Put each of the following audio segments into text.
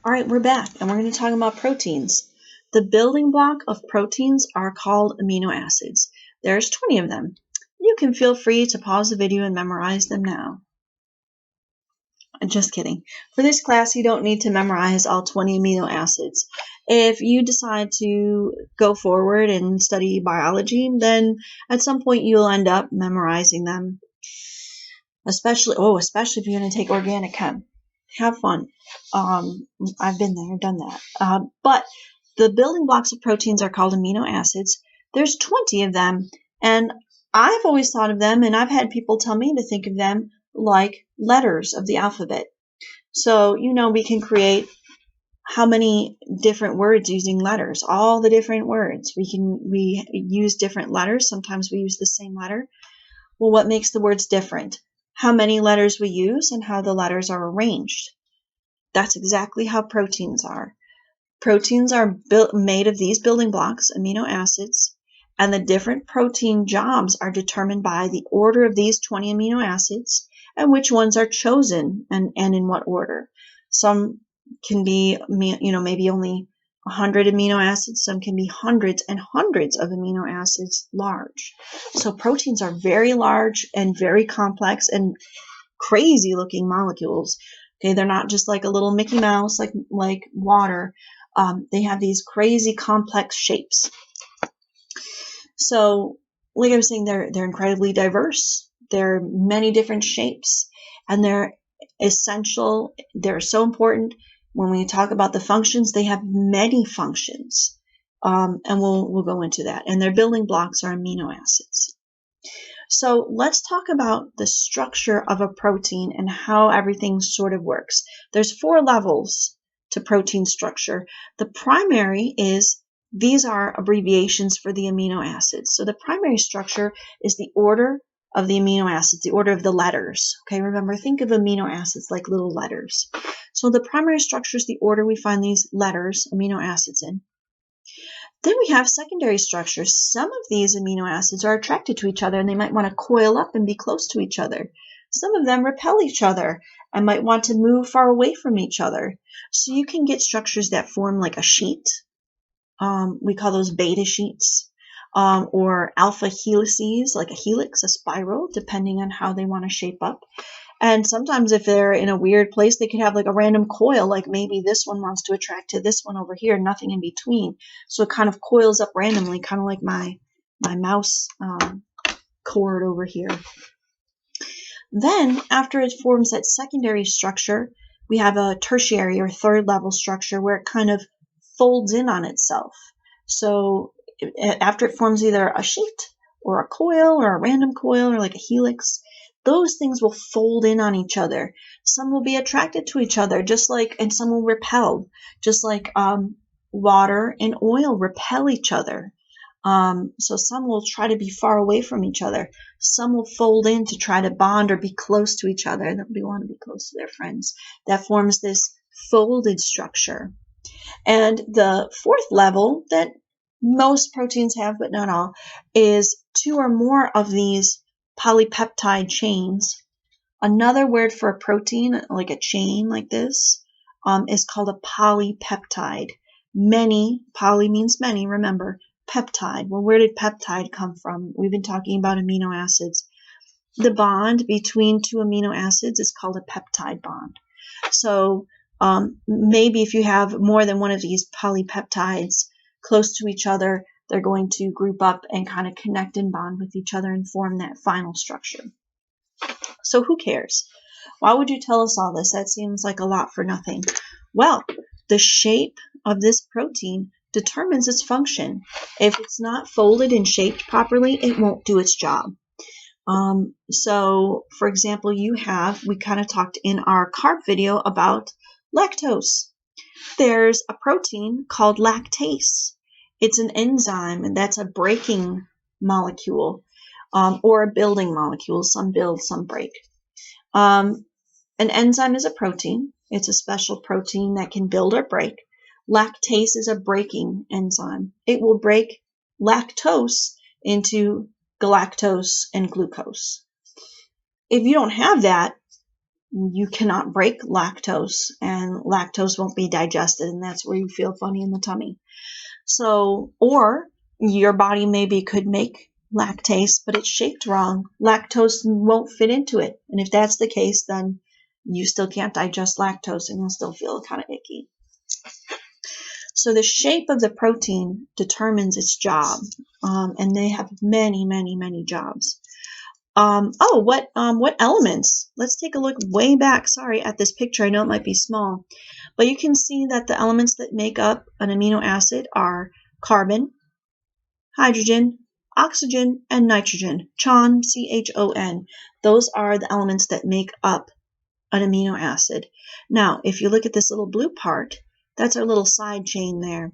All right, we're back, and we're going to talk about proteins. The building block of proteins are called amino acids. There's 20 of them. You can feel free to pause the video and memorize them now. Just kidding. For this class, you don't need to memorize all 20 amino acids. If you decide to go forward and study biology, then at some point you'll end up memorizing them, especially if you're going to take organic chem. Have fun. I've been there, done that. But the building blocks of proteins are called amino acids. There's 20 of them, and I've always thought of them, and I've had people tell me to think of them like letters of the alphabet. So, we can create how many different words using letters, all the different words. We use different letters. Sometimes we use the same letter. Well, what makes the words different? How many letters we use and how the letters are arranged. That's exactly how proteins are. Proteins are made of these building blocks, amino acids, and the different protein jobs are determined by the order of these 20 amino acids and which ones are chosen and in what order. Some can be, maybe only 100 amino acids. Some can be hundreds and hundreds of amino acids large. So proteins are very large and very complex and crazy looking molecules. Okay, they're not just like a little Mickey Mouse, like water. They have these crazy complex shapes. So, like I was saying, they're incredibly diverse. There are many different shapes, and they're essential. They're so important. When we talk about the functions, they have many functions, and we'll go into that. And their building blocks are amino acids. So let's talk about the structure of a protein and how everything sort of works. There's 4 levels to protein structure. The primary is, these are abbreviations for the amino acids. So the primary structure is the order of the amino acids, the order of the letters. Okay, remember, think of amino acids like little letters. So the primary structure is the order we find these letters, amino acids, in. Then we have secondary structures. Some of these amino acids are attracted to each other and they might want to coil up and be close to each other. Some of them repel each other and might want to move far away from each other. So you can get structures that form like a sheet. We call those beta sheets. Or alpha helices, like a helix, a spiral, depending on how they want to shape up. And sometimes if they're in a weird place, they could have like a random coil, like maybe this one wants to attract to this one over here, nothing in between. So it kind of coils up randomly, kind of like my mouse cord over here. Then after it forms that secondary structure, we have a tertiary or third level structure where it kind of folds in on itself. So after it forms either a sheet or a coil or a random coil or like a helix, those things will fold in on each other. Some will be attracted to each other, and some will repel, just like water and oil repel each other. So some will try to be far away from each other. Some will fold in to try to bond or be close to each other. They want to be close to their friends. That forms this folded structure. And the 4th level that most proteins have, but not all, is 2 or more of these polypeptide chains. Another word for a protein, like a chain like this, is called a polypeptide. Poly means many, remember. Peptide. Well, where did peptide come from? We've been talking about amino acids. The bond between 2 amino acids is called a peptide bond. So maybe if you have more than one of these polypeptides close to each other, they're going to group up and kind of connect and bond with each other and form that final structure. So who cares? Why would you tell us all this? That seems like a lot for nothing. Well, the shape of this protein determines its function. If it's not folded and shaped properly, it won't do its job. So, for example, we kind of talked in our carb video about lactose. There's a protein called lactase. It's an enzyme, and that's a breaking molecule, or a building molecule. Some build, some break. An enzyme is a protein. It's a special protein that can build or break. Lactase is a breaking enzyme. It will break lactose into galactose and glucose. If you don't have that, you cannot break lactose, and lactose won't be digested, and that's where you feel funny in the tummy. So, or your body maybe could make lactase, but it's shaped wrong. Lactose won't fit into it. And if that's the case, then you still can't digest lactose and you'll still feel kind of icky. So the shape of the protein determines its job, and they have many, many, many jobs. What elements? Let's take a look way back, at this picture. I know it might be small, but you can see that the elements that make up an amino acid are carbon, hydrogen, oxygen, and nitrogen. CHON, C-H-O-N. Those are the elements that make up an amino acid. Now, if you look at this little blue part, that's our little side chain there.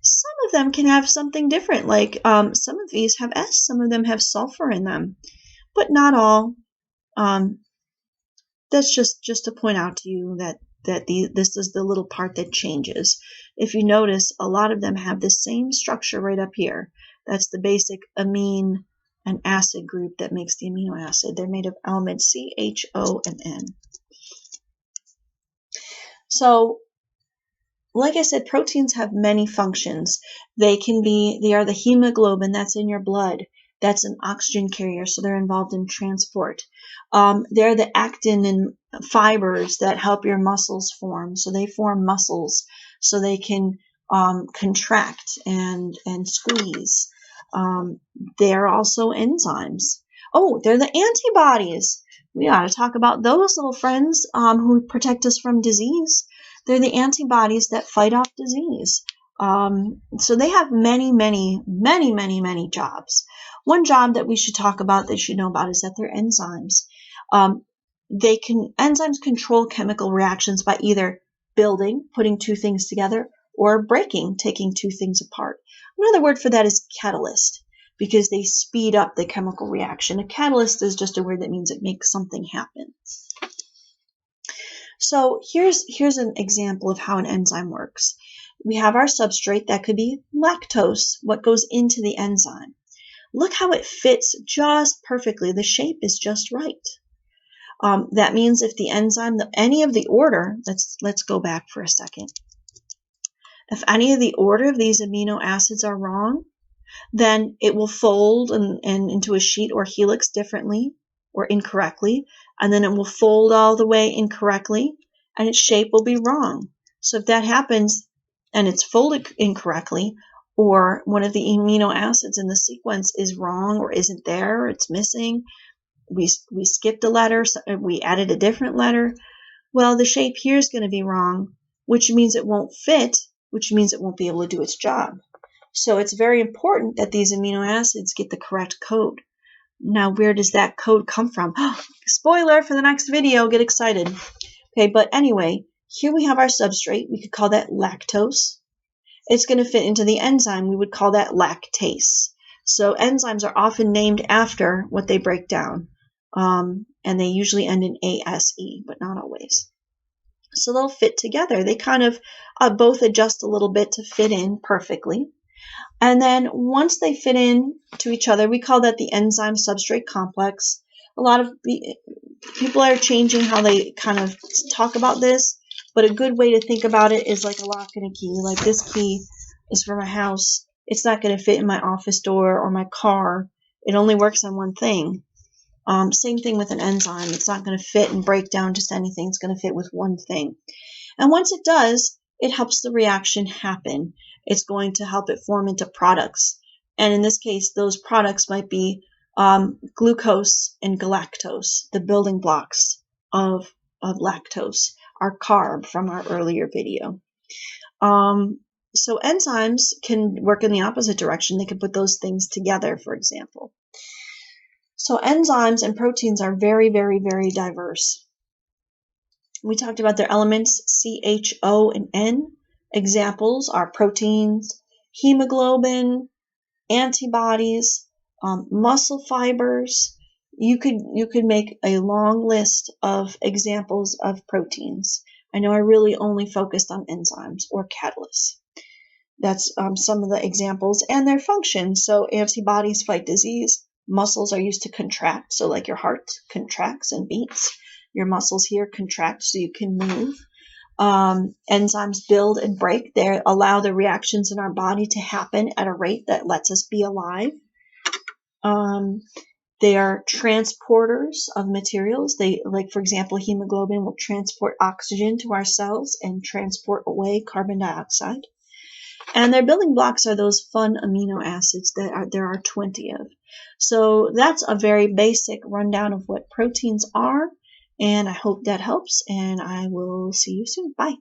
Some of them can have something different, like some of these have S, some of them have sulfur in them, but not all. That's just to point out to you that this is the little part that changes. If you notice, a lot of them have the same structure right up here. That's the basic amine and acid group that makes the amino acid. They're made of elements C, H, O, and N. So, like I said, proteins have many functions. They are the hemoglobin that's in your blood. That's an oxygen carrier, so they're involved in transport. They're the actin and fibers that help your muscles form. So they form muscles so they can contract and squeeze. They're also enzymes. Oh, they're the antibodies. We ought to talk about those little friends who protect us from disease. They're the antibodies that fight off disease. So they have many, many, many, many, many jobs. One job that we should talk about, that you should know about, is that they're enzymes. Enzymes control chemical reactions by either building, putting two things together, or breaking, taking two things apart. Another word for that is catalyst, because they speed up the chemical reaction. A catalyst is just a word that means it makes something happen. So here's an example of how an enzyme works. We have our substrate. That could be lactose, what goes into the enzyme. Look how it fits just perfectly. The shape is just right. That means if the enzyme, any of the order, let's go back for a second. If any of the order of these amino acids are wrong, then it will fold and into a sheet or helix differently or incorrectly, and then it will fold all the way incorrectly, and its shape will be wrong. So if that happens and it's folded incorrectly, or one of the amino acids in the sequence is wrong or isn't there, it's missing, we skipped a letter, so we added a different letter, well, the shape here is going to be wrong, which means it won't fit, which means it won't be able to do its job. So it's very important that these amino acids get the correct code. Now, where does that code come from? Spoiler for the next video, get excited. Okay, but anyway, here we have our substrate. We could call that lactose. It's going to fit into the enzyme. We would call that lactase. So enzymes are often named after what they break down, and they usually end in ASE, but not always. So they'll fit together. They kind of both adjust a little bit to fit in perfectly. And then once they fit in to each other, we call that the enzyme substrate complex. A lot of people are changing how they kind of talk about this, but a good way to think about it is like a lock and a key. Like this key is for my house. It's not going to fit in my office door or my car. It only works on one thing. Same thing with an enzyme. It's not going to fit and break down just anything. It's going to fit with one thing. And once it does, it helps the reaction happen. It's going to help it form into products. And in this case, those products might be glucose and galactose, the building blocks of lactose, our carb from our earlier video. So enzymes can work in the opposite direction. They can put those things together, for example. So enzymes and proteins are very, very, very diverse. We talked about their elements, C, H, O, and N. Examples are proteins, hemoglobin, antibodies, muscle fibers. You could make a long list of examples of proteins. I know I really only focused on enzymes or catalysts. That's some of the examples and their functions. So antibodies fight disease. Muscles are used to contract, so like your heart contracts and beats. Your muscles here contract so you can move. Enzymes build and break. They allow the reactions in our body to happen at a rate that lets us be alive. They are transporters of materials. They, like, for example, hemoglobin will transport oxygen to our cells and transport away carbon dioxide. And their building blocks are those fun amino acids that there are 20 of. So that's a very basic rundown of what proteins are, and I hope that helps, and I will see you soon. Bye.